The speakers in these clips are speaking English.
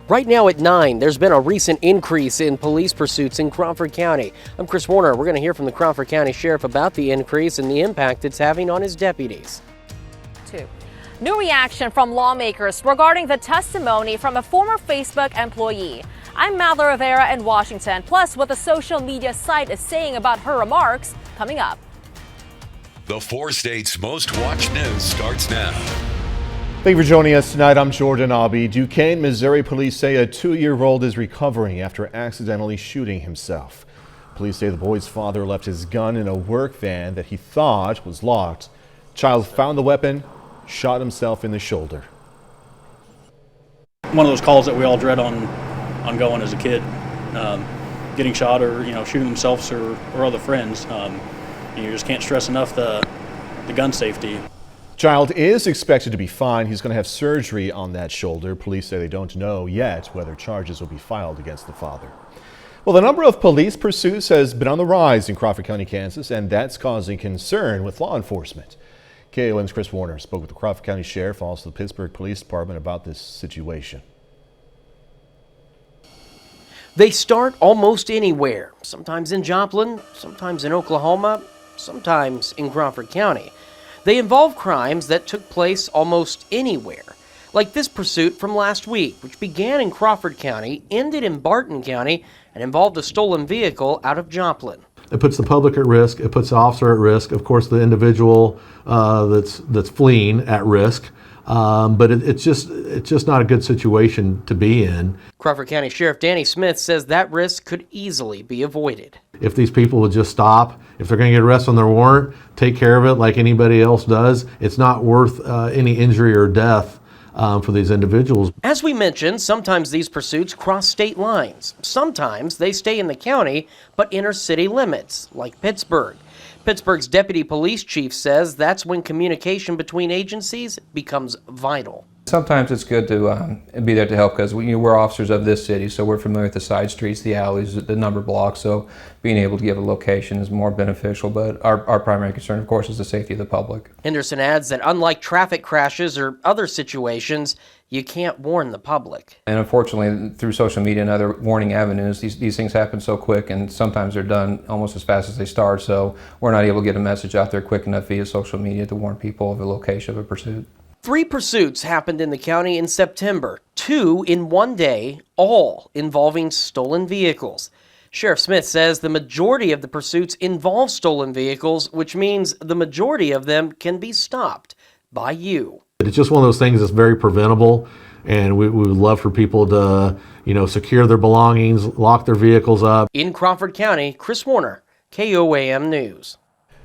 Right now at 9, there's been a recent increase in police pursuits in Crawford County. I'm Chris Warner. We're going to hear from the Crawford County Sheriff about the increase and the impact it's having on his deputies. New reaction from lawmakers regarding the testimony from a former Facebook employee. I'm Madla Rivera in Washington, plus what the social media site is saying about her remarks coming up. The 4 states' most watched news starts now. Thank you for joining us tonight. I'm Jordan Aubie. Duquesne, Missouri police say a 2-year-old is recovering after accidentally shooting himself. Police say the boy's father left his gun in a work van that he thought was locked. Child found the weapon, shot himself in the shoulder. One of those calls that we all dread on going as a kid, getting shot or shooting themselves or other friends. You just can't stress enough the gun safety. Child is expected to be fine. He's going to have surgery on that shoulder. Police say they don't know yet whether charges will be filed against the father. Well, the number of police pursuits has been on the rise in Crawford County, Kansas, and that's causing concern with law enforcement. KOAM's Chris Warner spoke with the Crawford County Sheriff, also the Pittsburgh Police Department, about this situation. They start almost anywhere, sometimes in Joplin, sometimes in Oklahoma, sometimes in Crawford County. They involve crimes that took place almost anywhere, like this pursuit from last week, which began in Crawford County, ended in Barton County, and involved a stolen vehicle out of Joplin. It puts the public at risk. It puts the officer at risk. Of course, the individual that's fleeing at risk. But it's just not a good situation to be in. Crawford County Sheriff Danny Smith says that risk could easily be avoided. If these people would just stop, if they're going to get arrested on their warrant, take care of it like anybody else does. It's not worth any injury or death for these individuals. As we mentioned, sometimes these pursuits cross state lines. Sometimes they stay in the county but enter city limits, like Pittsburgh. Pittsburgh's deputy police chief says that's when communication between agencies becomes vital. Sometimes it's good to be there to help because we're officers of this city, so we're familiar with the side streets, the alleys, the number blocks, so being able to give a location is more beneficial, but our primary concern, of course, is the safety of the public. Henderson adds that unlike traffic crashes or other situations, you can't warn the public. And unfortunately, through social media and other warning avenues, these things happen so quick, and sometimes they're done almost as fast as they start, so we're not able to get a message out there quick enough via social media to warn people of the location of a pursuit. 3 pursuits happened in the county in September, 2 in one day, all involving stolen vehicles. Sheriff Smith says the majority of the pursuits involve stolen vehicles, which means the majority of them can be stopped by you. It's just one of those things that's very preventable, and we would love for people to, secure their belongings, lock their vehicles up. In Crawford County, Chris Warner, KOAM News.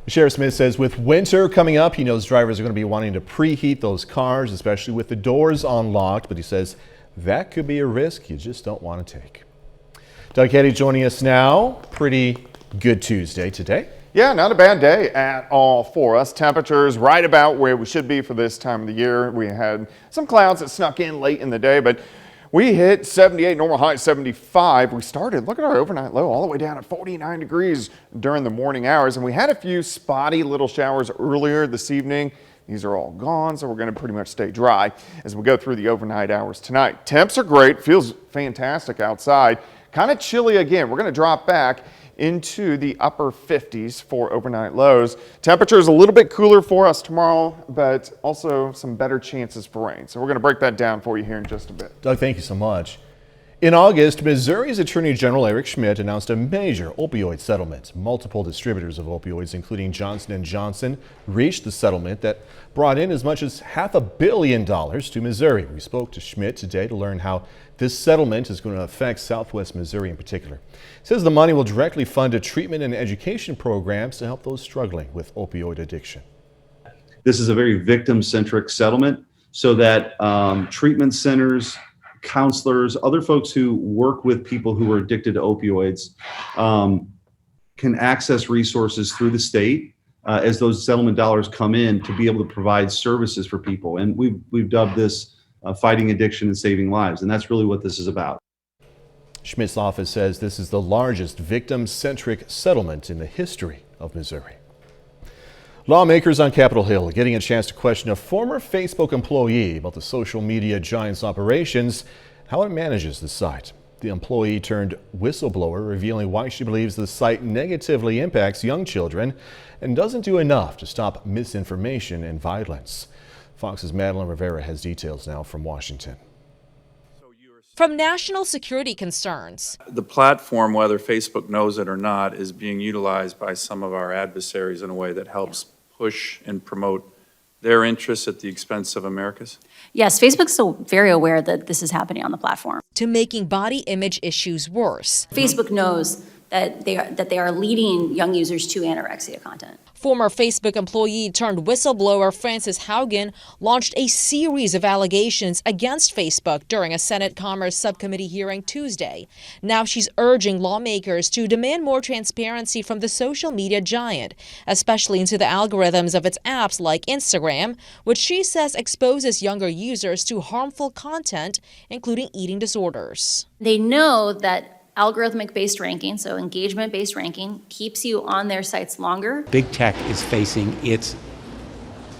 Sheriff Smith says with winter coming up, he knows drivers are going to be wanting to preheat those cars, especially with the doors unlocked, but he says that could be a risk you just don't want to take. Doug Heddy joining us now. Pretty good Tuesday today. Yeah, not a bad day at all for us. Temperatures right about where we should be for this time of the year. We had some clouds that snuck in late in the day, but we hit 78, normal high 75. We started, look at our overnight low, all the way down at 49 degrees during the morning hours. And we had a few spotty little showers earlier this evening. These are all gone, so we're going to pretty much stay dry as we go through the overnight hours tonight. Temps are great, feels fantastic outside. Kind of chilly again. We're going to drop back into the upper 50s for overnight lows. Temperatures a little bit cooler for us tomorrow, but also some better chances for rain. So we're going to break that down for you here in just a bit. Doug, thank you so much. In August, Missouri's Attorney General Eric Schmidt announced a major opioid settlement. Multiple distributors of opioids, including Johnson & Johnson, reached the settlement that brought in as much as $500 million to Missouri. We spoke to Schmidt today to learn how this settlement is going to affect Southwest Missouri in particular. He says the money will directly fund treatment and education programs to help those struggling with opioid addiction. This is a very victim-centric settlement so that treatment centers, counselors, other folks who work with people who are addicted to opioids can access resources through the state as those settlement dollars come in to be able to provide services for people. And we've dubbed this fighting addiction and saving lives, and that's really what this is about. Schmidt's office says this is the largest victim-centric settlement in the history of Missouri. Lawmakers on Capitol Hill getting a chance to question a former Facebook employee about the social media giant's operations how it manages the site. The employee turned whistleblower revealing why she believes the site negatively impacts young children and doesn't do enough to stop misinformation and violence. Fox's Madeline Rivera has details now from Washington. From national security concerns. The platform, whether Facebook knows it or not, is being utilized by some of our adversaries in a way that helps push and promote their interests at the expense of America's? Yes, Facebook's still very aware that this is happening on the platform. To making body image issues worse. Facebook knows that they are leading young users to anorexia content. Former Facebook employee turned whistleblower Frances Haugen launched a series of allegations against Facebook during a Senate Commerce Subcommittee hearing Tuesday. Now she's urging lawmakers to demand more transparency from the social media giant, especially into the algorithms of its apps like Instagram, which she says exposes younger users to harmful content, including eating disorders. They know that algorithmic-based ranking, so engagement-based ranking, keeps you on their sites longer. Big tech is facing its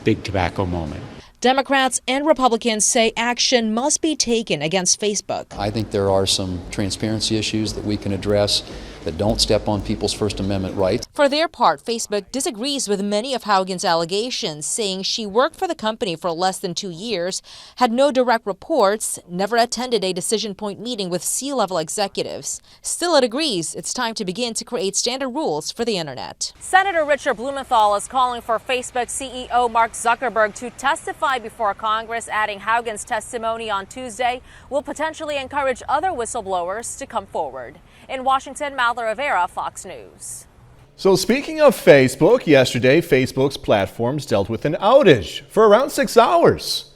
big tobacco moment. Democrats and Republicans say action must be taken against Facebook. I think there are some transparency issues that we can address that don't step on people's First Amendment rights. For their part, Facebook disagrees with many of Haugen's allegations, saying she worked for the company for less than 2 years, had no direct reports, never attended a decision point meeting with C-level executives. Still, it agrees it's time to begin to create standard rules for the internet. Senator Richard Blumenthal is calling for Facebook CEO Mark Zuckerberg to testify before Congress, adding Haugen's testimony on Tuesday will potentially encourage other whistleblowers to come forward. In Washington, Madeline Rivera, Fox News. So speaking of Facebook, yesterday Facebook's platforms dealt with an outage for around 6 hours.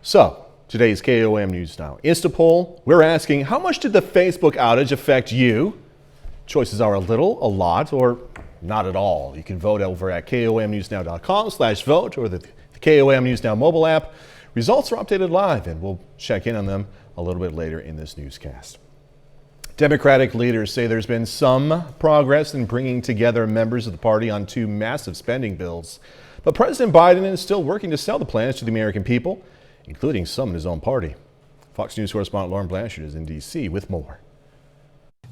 So today's KOAM News Now Instapoll, we're asking, how much did the Facebook outage affect you? Choices are a little, a lot, or not at all. You can vote over at komnewsnow.com/vote or the KOAM News Now mobile app. Results are updated live, and we'll check in on them a little bit later in this newscast. Democratic leaders say there's been some progress in bringing together members of the party on 2 massive spending bills. But President Biden is still working to sell the plans to the American people, including some in his own party. Fox News correspondent Lauren Blanchard is in D.C. with more.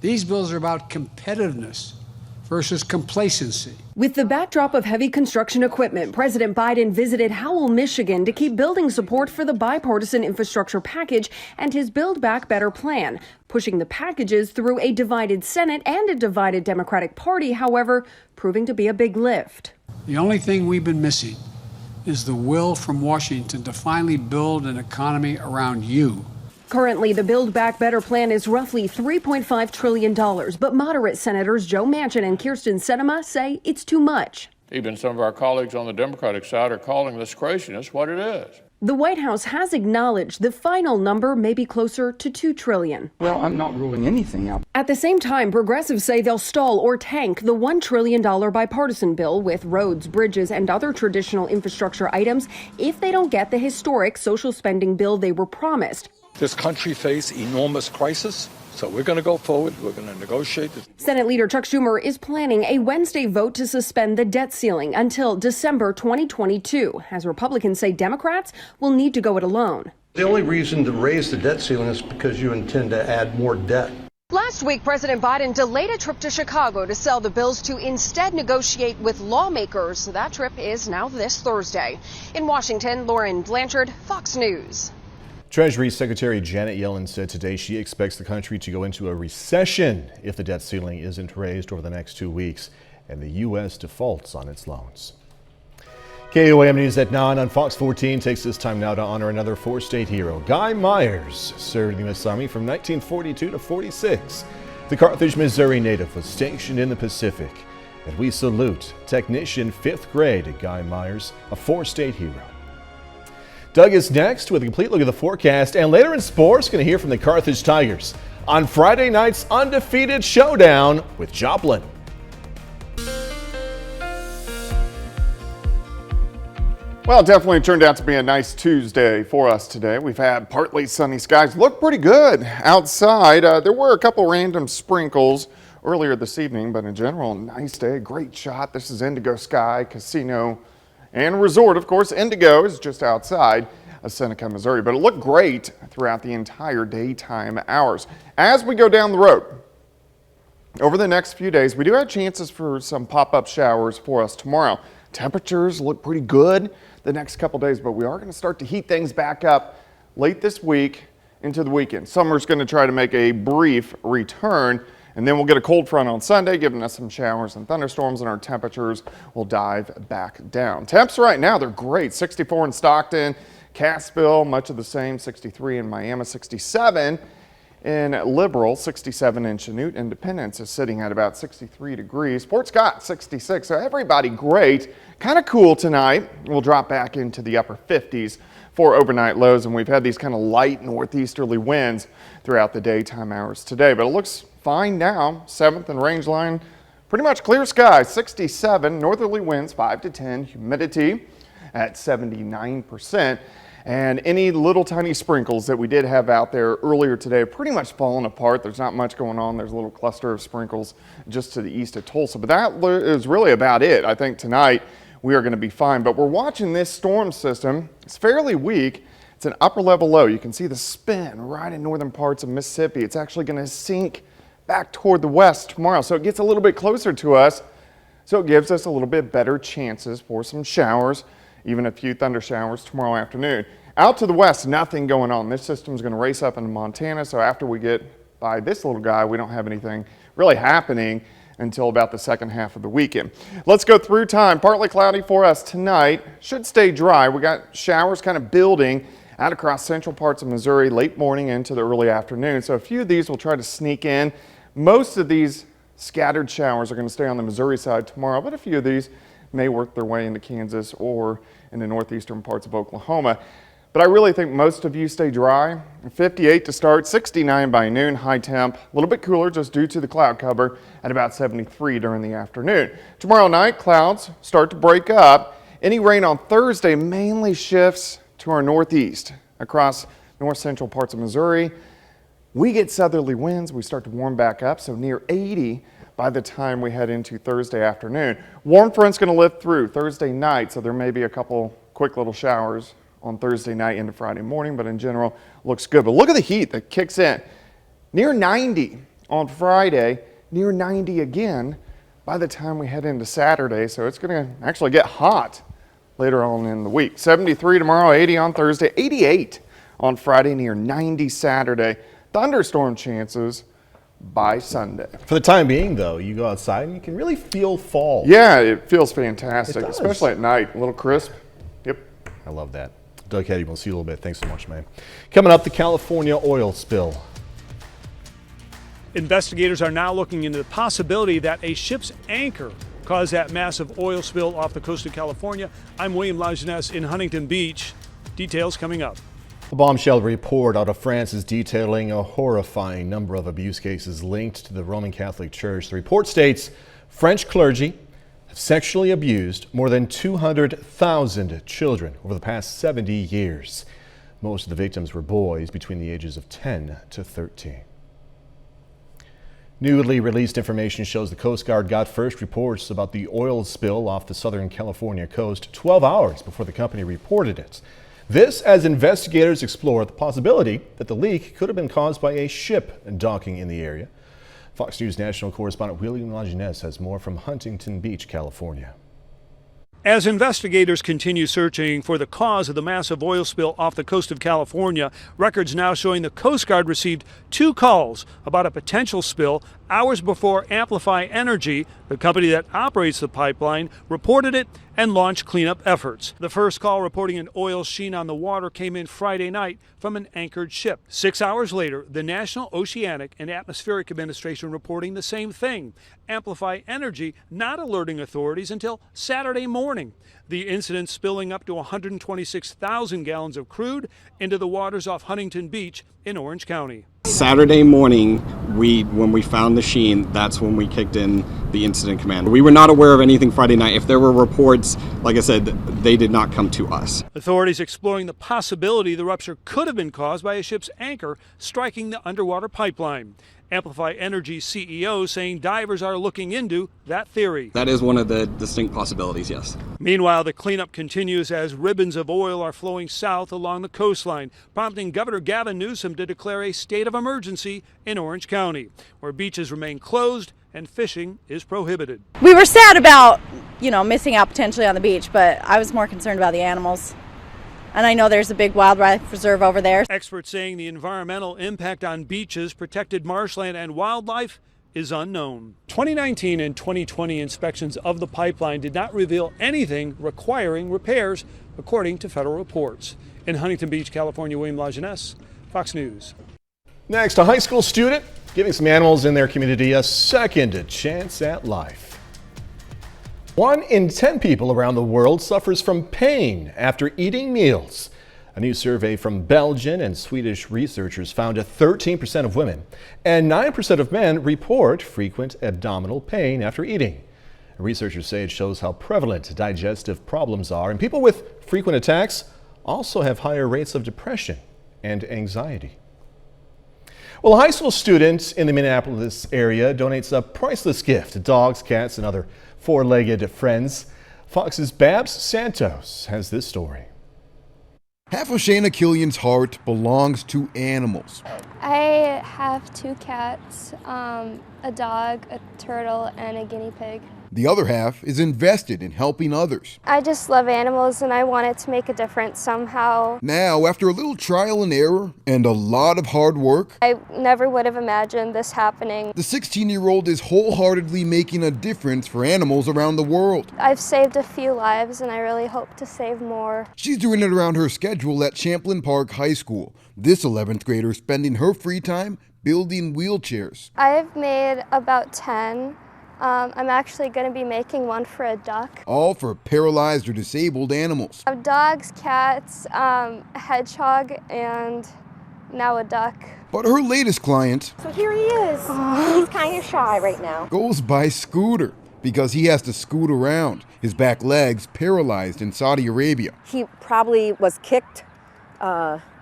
These bills are about competitiveness versus complacency. With the backdrop of heavy construction equipment, President Biden visited Howell, Michigan to keep building support for the bipartisan infrastructure package and his Build Back Better plan, pushing the packages through a divided Senate and a divided Democratic Party, however, proving to be a big lift. The only thing we've been missing is the will from Washington to finally build an economy around you. Currently, the Build Back Better plan is roughly $3.5 trillion, but moderate Senators Joe Manchin and Kyrsten Sinema say it's too much. Even some of our colleagues on the Democratic side are calling this craziness what it is. The White House has acknowledged the final number may be closer to $2 trillion. Well, I'm not ruling anything out. At the same time, progressives say they'll stall or tank the $1 trillion bipartisan bill with roads, bridges, and other traditional infrastructure items if they don't get the historic social spending bill they were promised. This country faces enormous crisis, so we're going to go forward. We're going to negotiate. Senate Leader Chuck Schumer is planning a Wednesday vote to suspend the debt ceiling until December 2022, as Republicans say Democrats will need to go it alone. The only reason to raise the debt ceiling is because you intend to add more debt. Last week, President Biden delayed a trip to Chicago to sell the bills to instead negotiate with lawmakers. That trip is now this Thursday. In Washington, Lauren Blanchard, Fox News. Treasury Secretary Janet Yellen said today she expects the country to go into a recession if the debt ceiling isn't raised over the next 2 weeks and the U.S. defaults on its loans. KOAM News at 9 on Fox 14 takes this time now to honor another 4-state hero. Guy Myers served in the U.S. Army from 1942 to 46. The Carthage, Missouri native was stationed in the Pacific. And we salute technician 5th grade Guy Myers, a 4-state hero. Doug is next with a complete look at the forecast, and later in sports, going to hear from the Carthage Tigers on Friday night's undefeated showdown with Joplin. Well, it definitely turned out to be a nice Tuesday for us today. We've had partly sunny skies. Look pretty good outside. There were a couple random sprinkles earlier this evening, but in general, nice day, great shot. This is Indigo Sky Casino and Resort. Of course, Indigo is just outside. of Seneca, Missouri. But it looked great throughout the entire daytime hours. As we go down the road, over the next few days, we do have chances for some pop-up showers for us tomorrow. Temperatures look pretty good the next couple days, but we are going to start to heat things back up late this week into the weekend. Summer's going to try to make a brief return, and then we'll get a cold front on Sunday, giving us some showers and thunderstorms, and our temperatures will dive back down. Temps right now, they're great. 64 in Stockton, Cassville, much of the same. 63 in Miami, 67 in Liberal, 67 in Chanute. Independence is sitting at about 63 degrees. Fort Scott, 66. So everybody great. Kind of cool tonight. We'll drop back into the upper 50s for overnight lows, and we've had these kind of light northeasterly winds throughout the daytime hours today. But it looks fine now. 7th and Rangeline, pretty much clear skies. 67. Northerly winds 5 to 10. Humidity at 79%. And any little tiny sprinkles that we did have out there earlier today have pretty much fallen apart. There's not much going on. There's a little cluster of sprinkles just to the east of Tulsa. But that is really about it. I think tonight we are going to be fine. But we're watching this storm system. It's fairly weak. It's an upper level low. You can see the spin right in northern parts of Mississippi. It's actually going to sink back toward the west tomorrow. So it gets a little bit closer to us. So it gives us a little bit better chances for some showers, even a few thunder showers tomorrow afternoon. Out to the west, nothing going on. This system is going to race up into Montana, so after we get by this little guy, we don't have anything really happening until about the second half of the weekend. Let's go through time. Partly cloudy for us tonight. Should stay dry. We got showers kind of building out across central parts of Missouri late morning into the early afternoon. So a few of these will try to sneak in. Most of these scattered showers are going to stay on the Missouri side tomorrow, but a few of these may work their way into Kansas or in the northeastern parts of Oklahoma. But I really think most of you stay dry. 58 to start, 69 by noon, high temp. A little bit cooler just due to the cloud cover at about 73 during the afternoon. Tomorrow night, clouds start to break up. Any rain on Thursday mainly shifts to our northeast across north central parts of Missouri. We get southerly winds. We start to warm back up, so near 80 by the time we head into Thursday afternoon. Warm front's going to lift through Thursday night, so there may be a couple quick little showers on Thursday night into Friday morning, but in general, looks good. But look at the heat that kicks in. Near 90 on Friday, near 90 again by the time we head into Saturday, so it's going to actually get hot later on in the week. 73 tomorrow, 80 on Thursday, 88 on Friday, near 90 Saturday. Thunderstorm chances by Sunday. For the time being, though, you go outside and you can really feel fall. Yeah, it feels fantastic, especially at night. A little crisp. Yep. I love that. Doug Heddy, we'll see you a little bit. Thanks so much, man. Coming up, the California oil spill. Investigators are now looking into the possibility that a ship's anchor caused that massive oil spill off the coast of California. I'm William Lajeunesse in Huntington Beach. Details coming up. A bombshell report out of France is detailing a horrifying number of abuse cases linked to the Roman Catholic Church. The report states French clergy have sexually abused more than 200,000 children over the past 70 years. Most of the victims were boys between the ages of 10 to 13. Newly released information shows the Coast Guard got first reports about the oil spill off the Southern California coast 12 hours before the company reported it. This as investigators explore the possibility that the leak could have been caused by a ship docking in the area. Fox News national correspondent William Lajeunesse has more from Huntington Beach, California. As investigators continue searching for the cause of the massive oil spill off the coast of California, records now showing the Coast Guard received 2 calls about a potential spill hours before Amplify Energy, the company that operates the pipeline, reported it and launched cleanup efforts. The first call reporting an oil sheen on the water came in Friday night from an anchored ship. 6 hours later, the National Oceanic and Atmospheric Administration reporting the same thing. Amplify Energy not alerting authorities until Saturday morning. The incident spilling up to 126,000 gallons of crude into the waters off Huntington Beach in Orange County. Saturday morning, when we found the sheen, that's when we kicked in the incident commander. We were not aware of anything Friday night. If there were reports, like I said, they did not come to us. Authorities exploring the possibility the rupture could have been caused by a ship's anchor striking the underwater pipeline. Amplify Energy CEO saying divers are looking into that theory. That is one of the distinct possibilities, yes. Meanwhile, the cleanup continues as ribbons of oil are flowing south along the coastline, prompting Governor Gavin Newsom to declare a state of emergency in Orange County, where beaches remain closed and fishing is prohibited. We were sad about, missing out potentially on the beach, but I was more concerned about the animals. And I know there's a big wildlife reserve over there. Experts saying the environmental impact on beaches, protected marshland, and wildlife is unknown. 2019 and 2020 inspections of the pipeline did not reveal anything requiring repairs, according to federal reports. In Huntington Beach, California, William Lajeunesse, Fox News. Next, a high school student giving some animals in their community a second chance at life. 1 in 10 people around the world suffers from pain after eating meals. A new survey from Belgian and Swedish researchers found that 13% of women and 9% of men report frequent abdominal pain after eating. Researchers say it shows how prevalent digestive problems are, and people with frequent attacks also have higher rates of depression and anxiety. Well, a high school student in the Minneapolis area donates a priceless gift to dogs, cats, and other four-legged friends. Fox's Babs Santos has this story. Half of Shayna Killian's heart belongs to animals. I have 2 cats, a dog, a turtle, and a guinea pig. The other half is invested in helping others. I just love animals and I wanted to make a difference somehow. Now, after a little trial and error and a lot of hard work, I never would have imagined this happening. the 16-year-old is wholeheartedly making a difference for animals around the world. I've saved a few lives and I really hope to save more. She's doing it around her schedule at Champlain Park High School. This 11th grader spending her free time building wheelchairs. I've made about 10. I'm actually going to be making one for a duck. All for paralyzed or disabled animals. I have dogs, cats, a hedgehog, and now a duck. But her latest client So here he is. He's kind of shy right now. goes by scooter because he has to scoot around, his back legs paralyzed in Saudi Arabia. He probably was kicked,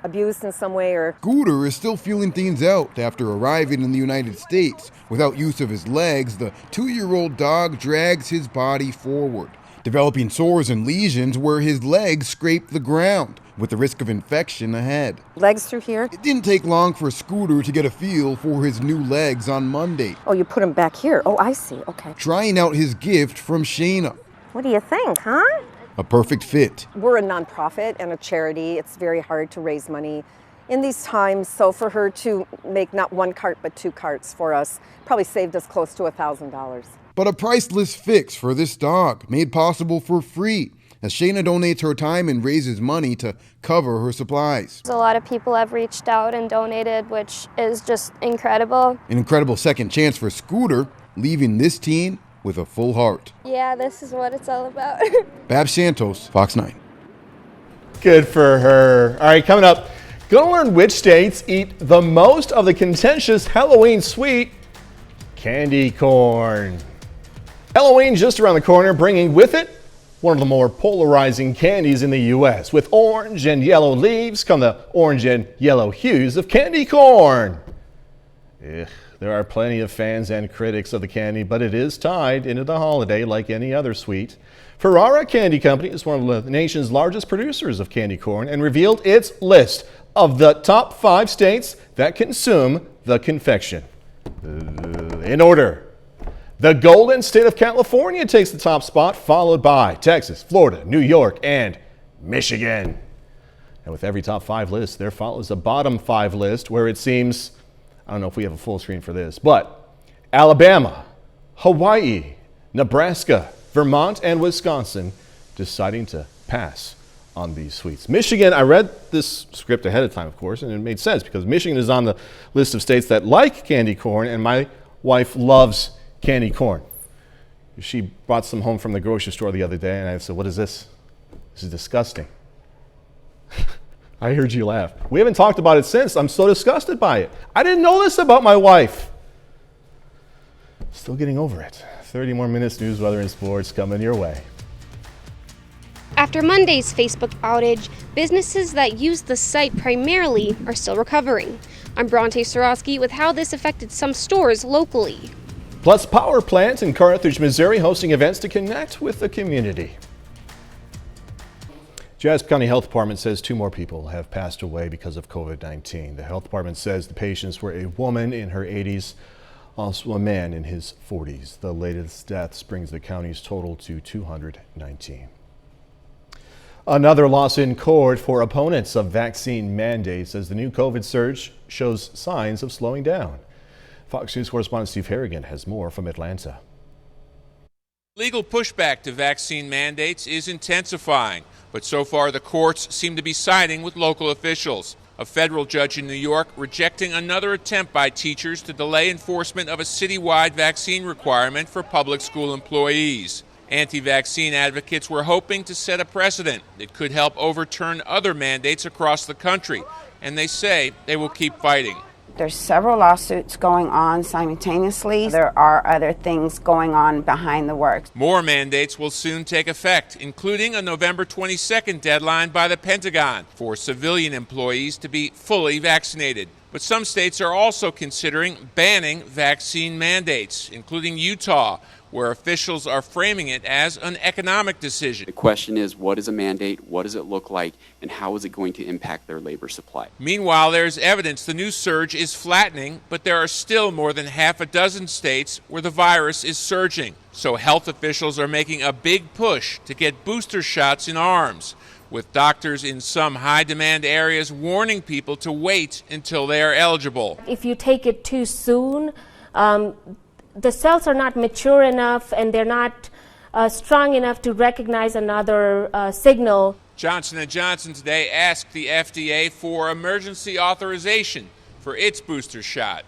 abused in some way, or Scooter is still feeling things out after arriving in the United States. Without use of his legs, the 2-year-old dog drags his body forward, developing sores and lesions where his legs scrape the ground, with the risk of infection ahead. legs through here. It didn't take long for Scooter to get a feel for his new legs on Monday, Oh, you put him back here. Oh, I see. Okay. trying out his gift from Shayna. What do you think, huh? A perfect fit. We're a nonprofit and a charity. It's very hard to raise money in these times. So for her to make not 1 cart but 2 carts for us probably saved us close to $1,000. But a priceless fix for this dog, made possible for free, as Shayna donates her time and raises money to cover her supplies. A lot of people have reached out and donated, which is just incredible. An incredible second chance for Scooter, leaving this teen with a full heart. Yeah, this is what it's all about. Babs Santos, Fox 9. Good for her. All right, coming up, gonna learn which states eat the most of the contentious Halloween sweet, candy corn. Halloween just around the corner, bringing with it one of the more polarizing candies in the U.S. With orange and yellow leaves come the orange and yellow hues of candy corn. Ugh, there are plenty of fans and critics of the candy, but it is tied into the holiday like any other sweet. Ferrara Candy Company is one of the nation's largest producers of candy corn and revealed its list of the top 5 states that consume the confection. In order, the Golden State of California takes the top spot, followed by Texas, Florida, New York, and Michigan. And with every top 5 list, there follows a bottom 5 list where it seems, I don't know if we have a full screen for this, but Alabama, Hawaii, Nebraska, Vermont, and Wisconsin deciding to pass on these sweets. Michigan, I read this script ahead of time, of course, and it made sense because Michigan is on the list of states that like candy corn, and my wife loves candy corn. She brought some home from the grocery store the other day, and I said, "What is this? This is disgusting." I heard you laugh. We haven't talked about it since. I'm so disgusted by it. I didn't know this about my wife. Still getting over it. 30 more minutes, news, weather, and sports coming your way. After Monday's Facebook outage, businesses that use the site primarily are still recovering. I'm Bronte Sorosky with how this affected some stores locally. Plus, power plant in Carthage, Missouri, hosting events to connect with the community. Jasper County Health Department says 2 more people have passed away because of COVID-19. The health department says the patients were a woman in her 80s, also a man in his 40s. The latest deaths brings the county's total to 219. Another loss in court for opponents of vaccine mandates as the new COVID surge shows signs of slowing down. Fox News correspondent Steve Harrigan has more from Atlanta. Legal pushback to vaccine mandates is intensifying, but so far the courts seem to be siding with local officials. A federal judge in New York rejecting another attempt by teachers to delay enforcement of a citywide vaccine requirement for public school employees. Anti-vaccine advocates were hoping to set a precedent that could help overturn other mandates across the country, and they say they will keep fighting. There's several lawsuits going on simultaneously. There are other things going on behind the works. More mandates will soon take effect, including a November 22nd deadline by the Pentagon for civilian employees to be fully vaccinated. But some states are also considering banning vaccine mandates, including Utah, where officials are framing it as an economic decision. The question is, what is a mandate, what does it look like, and how is it going to impact their labor supply? Meanwhile, there's evidence the new surge is flattening, but there are still more than half a dozen states where the virus is surging. So health officials are making a big push to get booster shots in arms, with doctors in some high-demand areas warning people to wait until they are eligible. If you take it too soon, the cells are not mature enough and they're not strong enough to recognize another signal. Johnson & Johnson today asked the FDA for emergency authorization for its booster shot.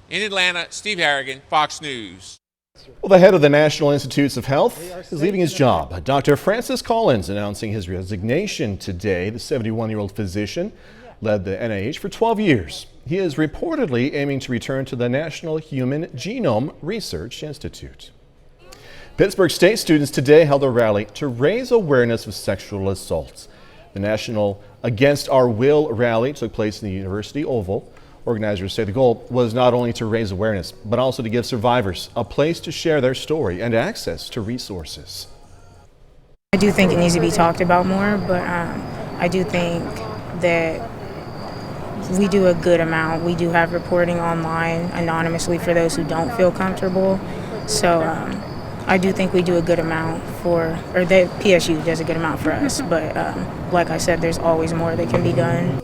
In Atlanta, Steve Harrigan, Fox News. Well, the head of the National Institutes of Health is leaving his job. Dr. Francis Collins announcing his resignation today. The 71-year-old physician led the NIH for 12 years. He is reportedly aiming to return to the National Human Genome Research Institute. Pittsburgh State students today held a rally to raise awareness of sexual assaults. The National Against Our Will rally took place in the University Oval. Organizers say the goal was not only to raise awareness, but also to give survivors a place to share their story and access to resources. I do think it needs to be talked about more, but I do think that we do a good amount. We do have reporting online anonymously for those who don't feel comfortable. So I do think we do a good amount or the PSU does a good amount for us. But like I said, there's always more that can be done.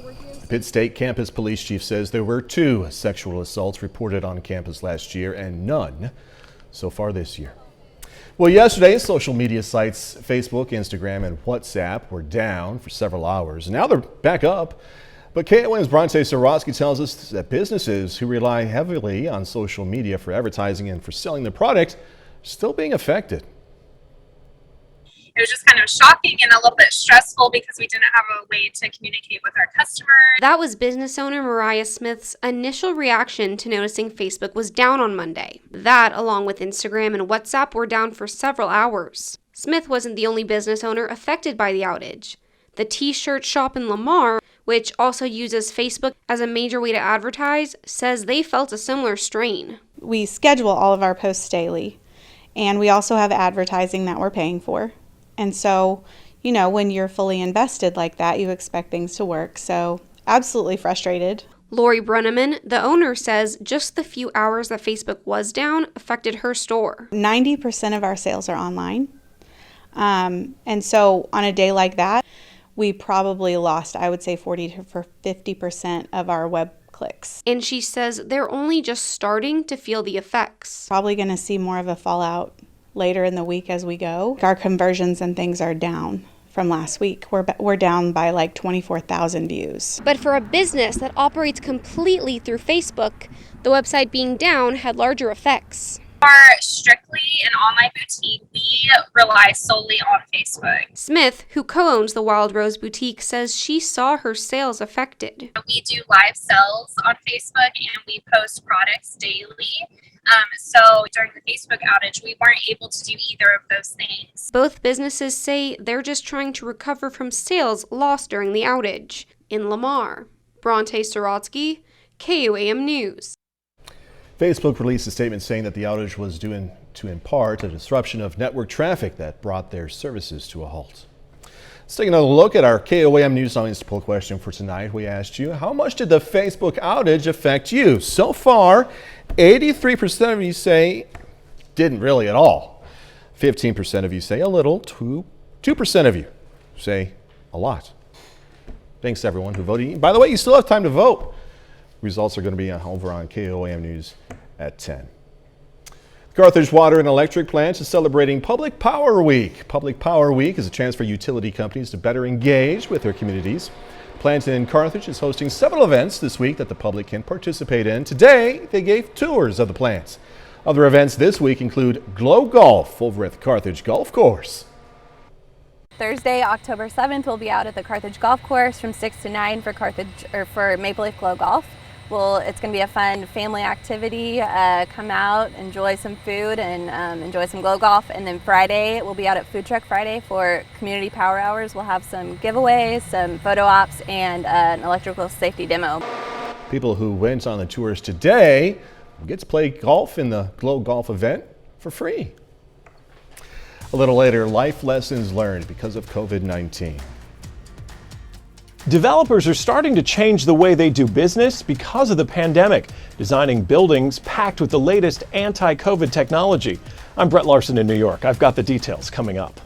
Pitt State campus police chief says there were 2 sexual assaults reported on campus last year and none so far this year. Well, yesterday, social media sites Facebook, Instagram, and WhatsApp were down for several hours. Now they're back up. But KOAM's Bronte Sorosky tells us that businesses who rely heavily on social media for advertising and for selling their product are still being affected. It was just kind of shocking and a little bit stressful because we didn't have a way to communicate with our customers. That was business owner Mariah Smith's initial reaction to noticing Facebook was down on Monday. That, along with Instagram and WhatsApp, were down for several hours. Smith wasn't the only business owner affected by the outage. The t-shirt shop in Lamar, which also uses Facebook as a major way to advertise, says they felt a similar strain. We schedule all of our posts daily, and we also have advertising that we're paying for. And so, when you're fully invested like that, you expect things to work. So, absolutely frustrated. Lori Brenneman, the owner, says just the few hours that Facebook was down affected her store. 90% of our sales are online. And so, on a day like that, we probably lost, I would say, 40 to 50% of our web clicks. And she says they're only just starting to feel the effects. Probably going to see more of a fallout later in the week as we go. Our conversions and things are down from last week. We're down by like 24,000 views. But for a business that operates completely through Facebook, the website being down had larger effects. are strictly an online boutique. We rely solely on Facebook. Smith, who co-owns the Wild Rose Boutique, says she saw her sales affected. We do live sales on Facebook and we post products daily. So during the Facebook outage, we weren't able to do either of those things. Both businesses say they're just trying to recover from sales lost during the outage. In Lamar, Bronte Sorotsky, KOAM News. Facebook released a statement saying that the outage was due in part a disruption of network traffic that brought their services to a halt. Let's take another look at our KOAM News Audience poll question for tonight. We asked you, how much did the Facebook outage affect you? So far, 83% of you say didn't really at all. 15% of you say a little. 2% of you say a lot. Thanks to everyone who voted. By the way, you still have time to vote. Results are going to be over on KOAM News at 10. Carthage Water and Electric Plant is celebrating Public Power Week. Public Power Week is a chance for utility companies to better engage with their communities. The plant in Carthage is hosting several events this week that the public can participate in. Today, they gave tours of the plants. Other events this week include Glow Golf over at the Carthage Golf Course. Thursday, October 7th, we'll be out at the Carthage Golf Course from 6 to 9 for Maple Leaf Glow Golf. It's going to be a fun family activity. Come out, enjoy some food, and enjoy some glow golf. And then Friday, we'll be out at Food Truck Friday for community power hours. We'll have some giveaways, some photo ops, and an electrical safety demo. People who went on the tours today will get to play golf in the Glow Golf event for free. A little later, life lessons learned because of COVID-19. Developers are starting to change the way they do business because of the pandemic, designing buildings packed with the latest anti-COVID technology. I'm Brett Larson in New York. I've got the details coming up.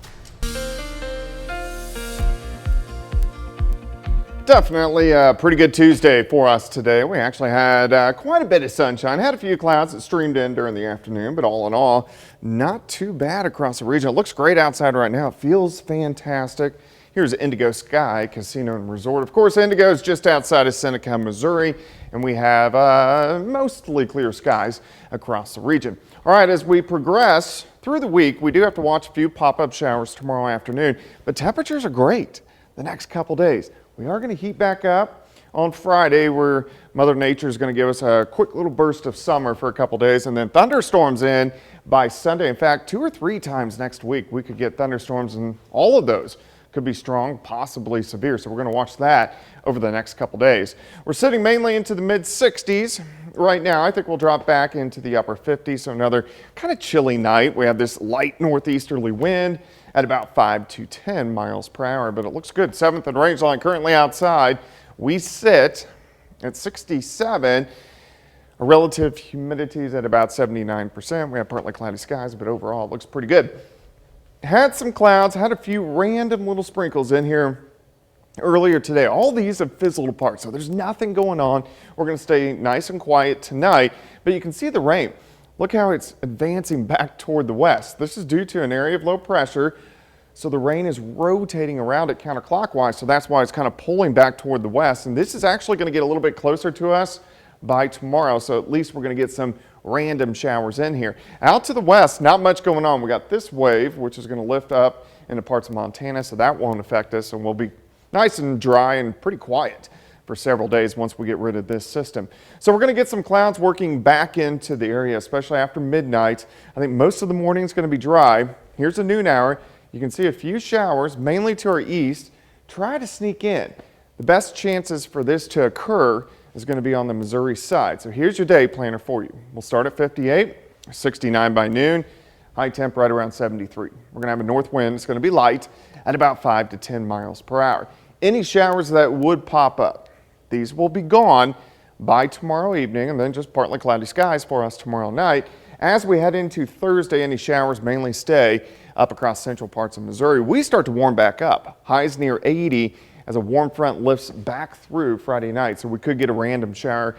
Definitely a pretty good Tuesday for us today. We actually had quite a bit of sunshine. Had a few clouds that streamed in during the afternoon, but all in all, not too bad across the region. It looks great outside right now. It feels fantastic. Here's Indigo Sky Casino and Resort. Of course, Indigo is just outside of Seneca, Missouri, and we have mostly clear skies across the region. All right, as we progress through the week, we do have to watch a few pop-up showers tomorrow afternoon, but temperatures are great the next couple days. We are going to heat back up on Friday, where Mother Nature is going to give us a quick little burst of summer for a couple days, and then thunderstorms in by Sunday. In fact, 2 or 3 times next week, we could get thunderstorms, and all of those could be strong, possibly severe. So we're going to watch that over the next couple days. We're sitting mainly into the mid 60s right now. I think we'll drop back into the upper 50s. So another kind of chilly night. We have this light northeasterly wind at about 5 to 10 miles per hour, but it looks good. 7th and Rangeline currently outside. We sit at 67. Our relative humidity is at about 79%. We have partly cloudy skies, but overall it looks pretty good. Had some clouds, had a few random little sprinkles in here earlier today. All these have fizzled apart, so there's nothing going on. We're going to stay nice and quiet tonight, but you can see the rain. Look how it's advancing back toward the west. This is due to an area of low pressure, so the rain is rotating around it counterclockwise, so that's why it's kind of pulling back toward the west. And this is actually going to get a little bit closer to us by tomorrow, so at least we're going to get some random showers in here. Out to the west, not much going on. We got this wave, which is going to lift up into parts of Montana, so that won't affect us, and we'll be nice and dry and pretty quiet for several days once we get rid of this system. So we're going to get some clouds working back into the area, especially after midnight. I think most of the morning is going to be dry. Here's the noon hour. You can see a few showers, mainly to our east. Try to sneak in. The best chances for this to occur is going to be on the Missouri side. So here's your day planner for you. We'll start at 58, 69 by noon, high temp right around 73. We're going to have a north wind. It's going to be light at about 5 to 10 miles per hour. Any showers that would pop up, these will be gone by tomorrow evening, and then just partly cloudy skies for us tomorrow night. As we head into Thursday, any showers mainly stay up across central parts of Missouri. We start to warm back up. Highs near 80 as a warm front lifts back through Friday night. So we could get a random shower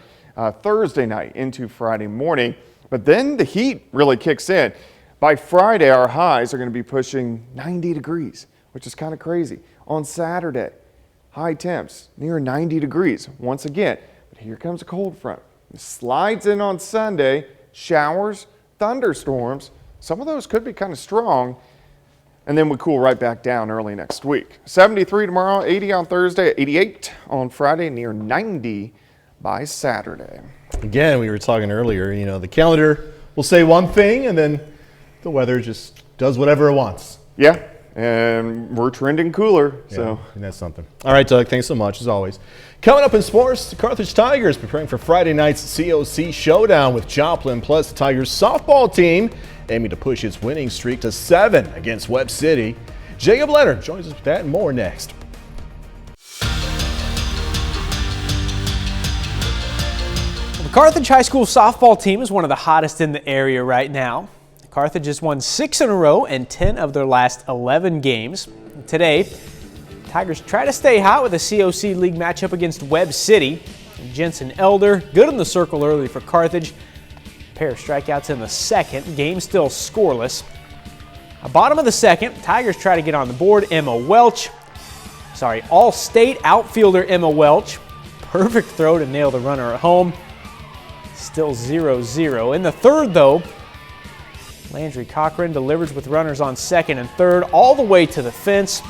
Thursday night into Friday morning. But then the heat really kicks in. By Friday, our highs are going to be pushing 90 degrees, which is kind of crazy. On Saturday, high temps near 90 degrees once again. But here comes a cold front. It slides in on Sunday. Showers thunderstorms. Some of those could be kind of strong. And then we cool right back down early next week. 73 tomorrow, 80 on Thursday, 88 on Friday, near 90 by Saturday. Again, we were talking earlier, you know, the calendar will say one thing and then the weather just does whatever it wants. Yeah, and we're trending cooler, so. Yeah, and that's something. All right, Doug, thanks so much, as always. Coming up in sports, the Carthage Tigers preparing for Friday night's COC showdown with Joplin, plus the Tigers softball team aiming to push its winning streak to 7 against Webb City. Jacob Leonard joins us with that and more next. The Carthage High School softball team is one of the hottest in the area right now. Carthage has won 6 in a row and 10 of their last 11 games. Today, Tigers try to stay hot with a COC League matchup against Webb City. Jensen Elder, good in the circle early for Carthage. A pair of strikeouts in the second, game still scoreless. Bottom of the second, Tigers try to get on the board. All-State outfielder Emma Welch. Perfect throw to nail the runner at home. Still 0-0. In the third, though, Landry Cochran delivers with runners on second and third all the way to the fence.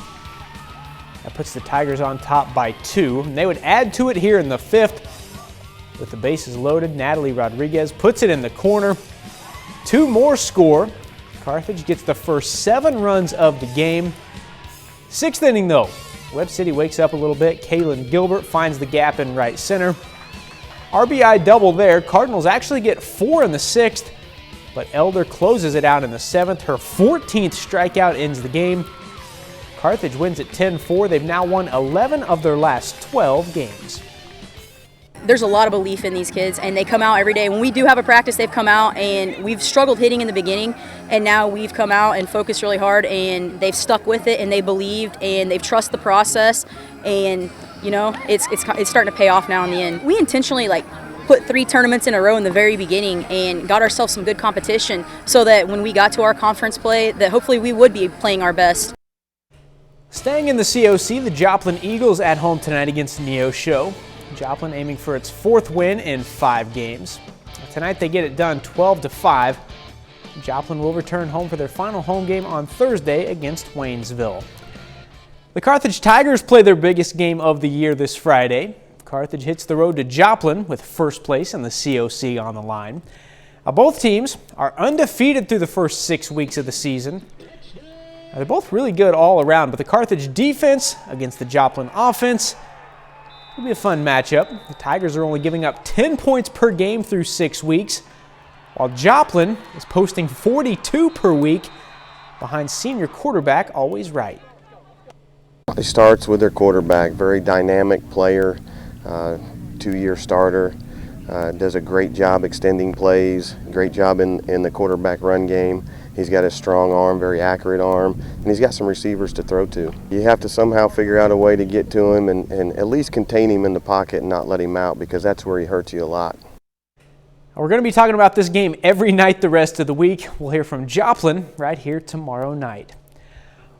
That puts the Tigers on top by 2. And they would add to it here in the fifth. With the bases loaded, Natalie Rodriguez puts it in the corner. 2 more score. Carthage gets the first 7 runs of the game. 6th inning, though. Webb City wakes up a little bit. Kaylin Gilbert finds the gap in right center. RBI double there. Cardinals actually get 4 in the 6th, but Elder closes it out in the 7th. Her 14th strikeout ends the game. Carthage wins at 10-4. They've now won 11 of their last 12 games. There's a lot of belief in these kids, and they come out every day. When we do have a practice, they've come out, and we've struggled hitting in the beginning, and now we've come out and focused really hard, and they've stuck with it, and they believed, and they've trusted the process, and you know, it's starting to pay off now in the end. We intentionally put 3 tournaments in a row in the very beginning and got ourselves some good competition so that when we got to our conference play, that hopefully we would be playing our best. Staying in the COC, the Joplin Eagles at home tonight against Neosho. Joplin aiming for its 4th win in 5 games. Tonight they get it done 12-5. Joplin will return home for their final home game on Thursday against Waynesville. The Carthage Tigers play their biggest game of the year this Friday. Carthage hits the road to Joplin with first place in the COC on the line. Both teams are undefeated through the first 6 weeks of the season. They're both really good all around, but the Carthage defense against the Joplin offense will be a fun matchup. The Tigers are only giving up 10 points per game through 6 weeks, while Joplin is posting 42 per week behind senior quarterback Always Right. It starts with their quarterback, very dynamic player, 2-year starter, does a great job extending plays, great job in the quarterback run game. He's got a strong arm, very accurate arm, and he's got some receivers to throw to. You have to somehow figure out a way to get to him and at least contain him in the pocket and not let him out, because that's where he hurts you a lot. We're going to be talking about this game every night the rest of the week. We'll hear from Joplin right here tomorrow night.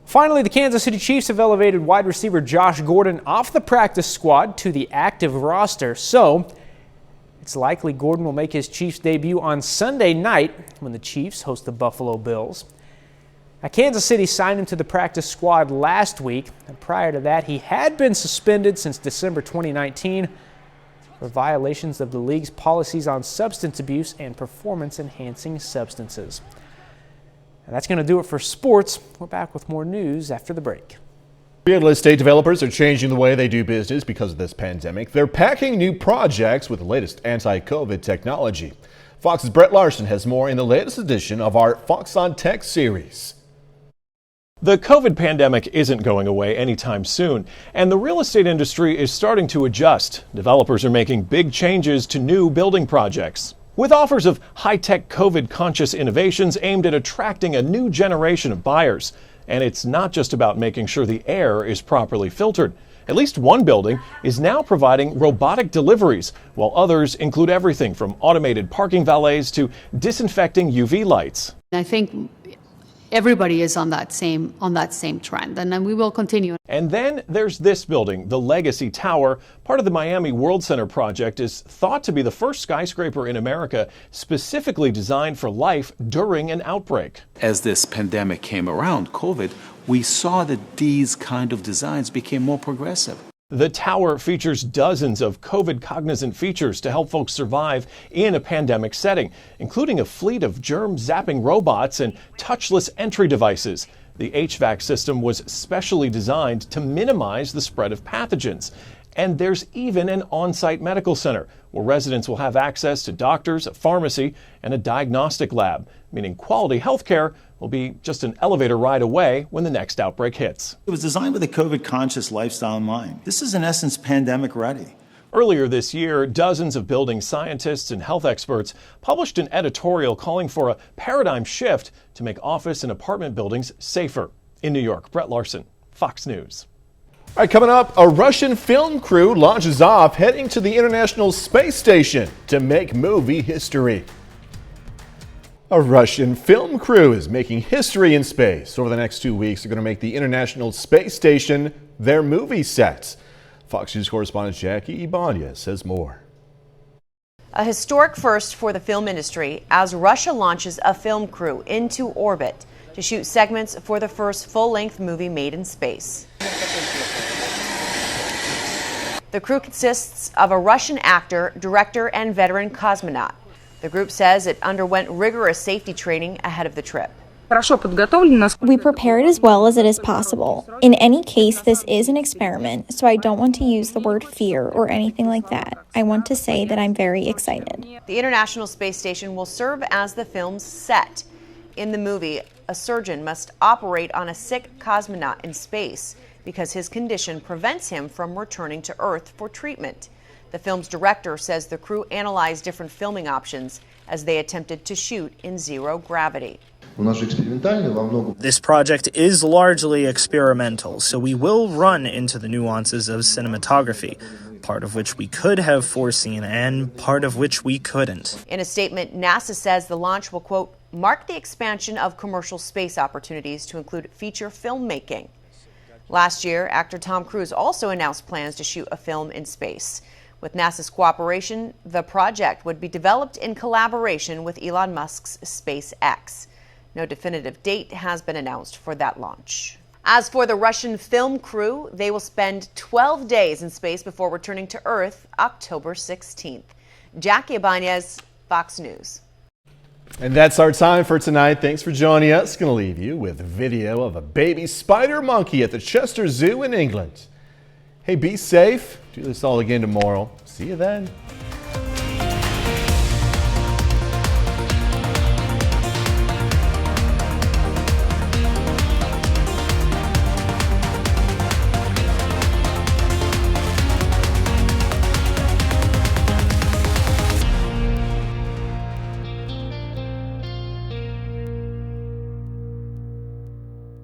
Finally, the Kansas City Chiefs have elevated wide receiver Josh Gordon off the practice squad to the active roster. So it's likely Gordon will make his Chiefs debut on Sunday night when the Chiefs host the Buffalo Bills. Now, Kansas City signed him to the practice squad last week, and prior to that, he had been suspended since December 2019 for violations of the league's policies on substance abuse and performance-enhancing substances. And that's going to do it for sports. We're back with more news after the break. Real estate developers are changing the way they do business because of this pandemic. They're packing new projects with the latest anti-COVID technology. Fox's Brett Larson has more in the latest edition of our Fox on Tech series. The COVID pandemic isn't going away anytime soon, and the real estate industry is starting to adjust. Developers are making big changes to new building projects, with offers of high-tech COVID-conscious innovations aimed at attracting a new generation of buyers. And it's not just about making sure the air is properly filtered. At least one building is now providing robotic deliveries, while others include everything from automated parking valets to disinfecting UV lights. I think everybody is on that same trend, and then we will continue. And then there's this building, the Legacy Tower. Part of the Miami World Center project is thought to be the first skyscraper in America specifically designed for life during an outbreak. As this pandemic came around, COVID, we saw that these kind of designs became more progressive. The tower features dozens of COVID-cognizant features to help folks survive in a pandemic setting, including a fleet of germ-zapping robots and touchless entry devices. The HVAC system was specially designed to minimize the spread of pathogens. And there's even an on-site medical center where residents will have access to doctors, a pharmacy, and a diagnostic lab, meaning quality health care will be just an elevator ride away when the next outbreak hits. It was designed with a COVID-conscious lifestyle in mind. This is, in essence, pandemic ready. Earlier this year, dozens of building scientists and health experts published an editorial calling for a paradigm shift to make office and apartment buildings safer. In New York, Brett Larson, Fox News. All right, coming up, a Russian film crew launches off heading to the International Space Station to make movie history. A Russian film crew is making history in space. Over the next 2 weeks, they're going to make the International Space Station their movie set. Fox News correspondent Jackie Ibanez says more. A historic first for the film industry as Russia launches a film crew into orbit to shoot segments for the first full-length movie made in space. The crew consists of a Russian actor, director, and veteran cosmonaut. The group says it underwent rigorous safety training ahead of the trip. We prepared as well as it is possible. In any case, this is an experiment, so I don't want to use the word fear or anything like that. I want to say that I'm very excited. The International Space Station will serve as the film's set. In the movie, a surgeon must operate on a sick cosmonaut in space because his condition prevents him from returning to Earth for treatment. The film's director says the crew analyzed different filming options as they attempted to shoot in zero gravity. This project is largely experimental, so we will run into the nuances of cinematography, part of which we could have foreseen and part of which we couldn't. In a statement, NASA says the launch will, quote, mark the expansion of commercial space opportunities to include feature filmmaking. Last year, actor Tom Cruise also announced plans to shoot a film in space. With NASA's cooperation, the project would be developed in collaboration with Elon Musk's SpaceX. No definitive date has been announced for that launch. As for the Russian film crew, they will spend 12 days in space before returning to Earth October 16th. Jackie Ibanez, Fox News. And that's our time for tonight. Thanks for joining us. Going to leave you with a video of a baby spider monkey at the Chester Zoo in England. Hey, be safe. Do this all again tomorrow. See you then.